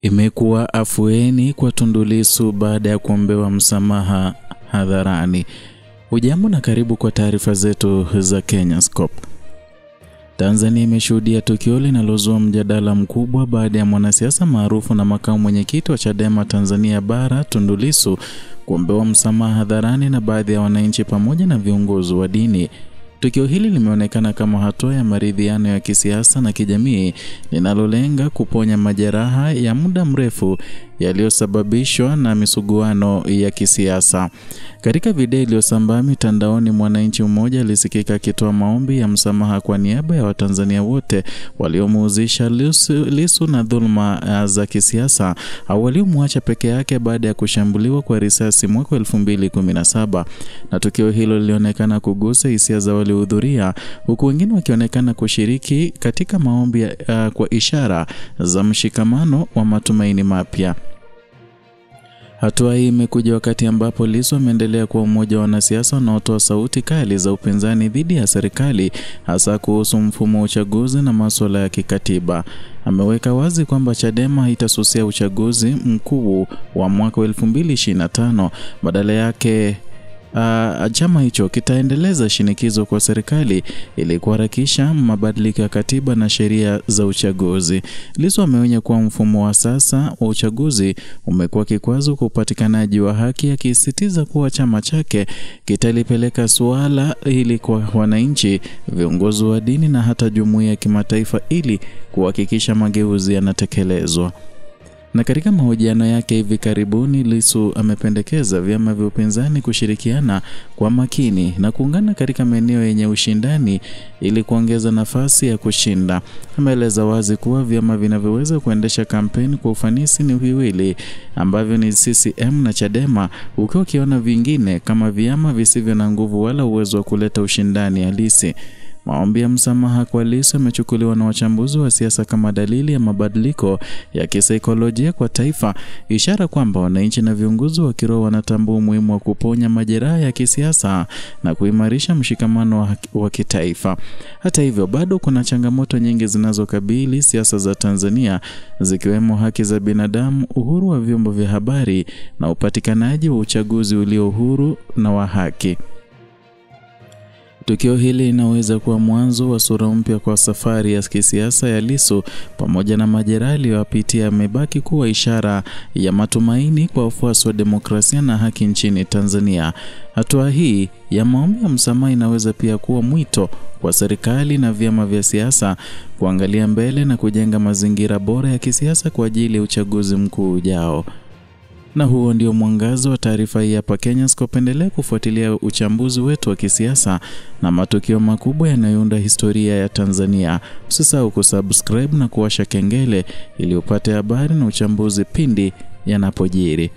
Imekuwa afueni kwa Tundu Lissu baada ya kuombewa msamaha hadharani. Hujambo na karibu kwa taarifa zetu za Kenyascope. Tanzania imeshuhudia tukio linalozua mjadala mkubwa baada ya mwanasiasa maarufu na makamu mwenyekiti wa Chadema Tanzania Bara Tundu Lissu kuombewa msamaha hadharani na baadhi ya wananchi pamoja na viongozi wa dini. Tukio hili limeonekana kama hatua ya maridhiano ya kisiasa na kijamii linalolenga kuponya majeraha ya muda mrefu yaliyosababishwa na misuguano ya kisiasa. Katika video iliyosambaa mitandaoni, mwananchi mmoja alisikika akitoa maombi ya msamaha kwa niaba ya Watanzania wote waliomuhusisha Lissu na dhulma za kisiasa au waliomwacha peke yake baada ya kushambuliwa kwa risasi mwaka 2017. Na tukio hilo lilionekana kugusa hisia za waliohudhuria, huku wengine wakionekana kushiriki katika maombi kwa ishara za mshikamano wa matumaini mapya. Hatua hii imekuja wakati ambapo Lissu ameendelea kuwa mmoja wa wanasiasa wanaotoa sauti kali za upinzani dhidi ya serikali, hasa kuhusu mfumo wa uchaguzi na masuala ya kikatiba. Ameweka wazi kwamba Chadema haitasusia uchaguzi mkuu wa mwaka 2025, badala yake chama hicho kitaendeleza shinikizo kwa serikali ili kuharakisha mabadiliko ya katiba na sheria za uchaguzi. Lissu ameonya kuwa mfumo wa sasa wa uchaguzi umekuwa kikwazo kwa upatikanaji wa haki, akisisitiza kuwa chama chake kitalipeleka suala hili kwa wananchi, viongozi wa dini na hata jumuiya ya kimataifa ili kuhakikisha mageuzi yanatekelezwa. Na katika mahojiano yake hivi karibuni, Lissu amependekeza vyama vya upinzani kushirikiana kwa makini na kuungana katika maeneo yenye ushindani ili kuongeza nafasi ya kushinda. Ameeleza wazi kuwa vyama vinavyoweza kuendesha kampeni kwa ufanisi ni viwili, ambavyo ni CCM na Chadema, ukiona vingine kama vyama visivyo na nguvu wala uwezo wa kuleta ushindani halisi. Maombi ya msamaha kwa Lissu yamechukuliwa na wachambuzi wa siasa kama dalili ya mabadiliko ya kisaikolojia kwa taifa, ishara kwamba wananchi na viongozi wa kiroho wanatambua umuhimu wa kuponya majeraha ya kisiasa na kuimarisha mshikamano wa kitaifa. Hata hivyo, bado kuna changamoto nyingi zinazokabili siasa za Tanzania, zikiwemo haki za binadamu, uhuru wa vyombo vya habari na upatikanaji wa uchaguzi ulio huru na wa haki. Tukio hili linaweza kuwa mwanzo wa sura mpya kwa safari ya kisiasa ya Lissu, pamoja na majeraha aliyopitia yamebaki kuwa ishara ya matumaini kwa wafuasi wa demokrasia na haki nchini Tanzania. Hatua hii ya maombi ya msamaha inaweza pia kuwa mwito kwa serikali na vyama vya siasa kuangalia mbele na kujenga mazingira bora ya kisiasa kwa ajili ya uchaguzi mkuu ujao. Na huo ndio mwangazo wa taarifa hii hapa Kenyascope. Endelea kufuatilia uchambuzi wetu wa kisiasa na matukio makubwa yanayounda historia ya Tanzania. Usisahau kusubscribe na kuwasha kengele ili upate habari na uchambuzi pindi yanapojiri.